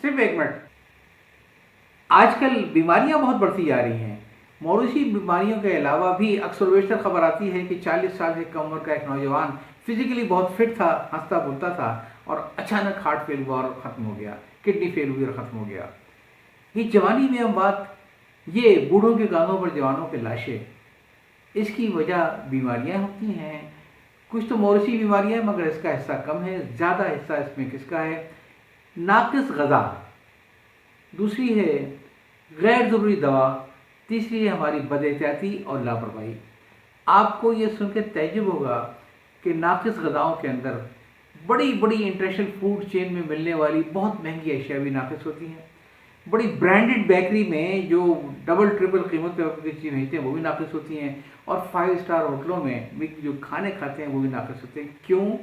सिर्फ एक मिनट। आजकल बीमारियां बहुत बढ़ती जा रही हैं। मौरूसी बीमारियों के अलावा भी अक्सर बेशतर खबर आती है कि 40 साल से कम उम्र का एक नौजवान फिजिकली बहुत फिट था, हंसता बोलता था, और अचानक हार्ट फेल हुआ और ख़त्म हो गया, किडनी फेल हुई और ख़त्म हो गया। ये जवानी में हम बात, ये बूढ़ों के कांधों पर जवानों के लाशें, इसकी वजह बीमारियां होती हैं। कुछ तो मौरूसी बीमारियां हैं, मगर इसका हिस्सा कम है। ज़्यादा हिस्सा इसमें किसका है? नाकिस ग़िज़ा, दूसरी है गैर ज़रूरी दवा, तीसरी है हमारी बदएहतियाती और लापरवाही। आपको ये सुन के तैजुब होगा कि नाकिस ग़िज़ाओं के अंदर बड़ी बड़ी इंटरनेशनल फूड चेन में मिलने वाली बहुत महंगी अशिया भी नाकिस होती हैं। बड़ी ब्रांडेड बेकरी में जो डबल ट्रिपल कीमत पे आपको चीज़ भेजते हैं वो भी नाकिस होती हैं, और 5 स्टार होटलों में भी जो खाने खाते हैं वो भी नाकिस होते हैं। क्यों?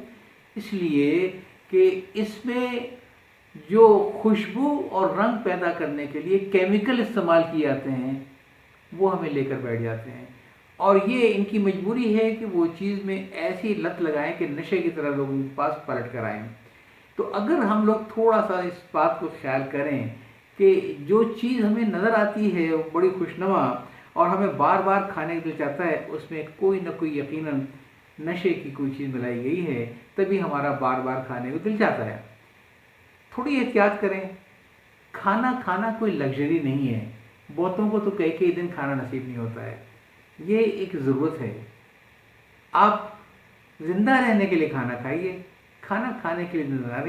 इसलिए कि इसमें जो खुशबू और रंग पैदा करने के लिए केमिकल इस्तेमाल किए जाते हैं वो हमें लेकर बैठ जाते हैं, और ये इनकी मजबूरी है कि वो चीज़ में ऐसी लत लगाएं कि नशे की तरह लोगों के पास पलट कर आएँ। तो अगर हम लोग थोड़ा सा इस बात को ख्याल करें कि जो चीज़ हमें नज़र आती है वो बड़ी खुशनुमा और हमें बार बार खाने को दिल चाहता है, उसमें कोई ना कोई यकीनन नशे की कोई चीज़ मिलाई गई है, तभी हमारा बार बार खाने को दिल चाहता है। थोड़ी एहतियात करें। खाना खाना कोई लग्जरी नहीं है। बहुतों को तो कई दिन खाना नसीब नहीं होता है। ये एक ज़रूरत है। आप ज़िंदा रहने के लिए खाना खाइए, खाना खाने के लिए ज़िंदा ना रहिए।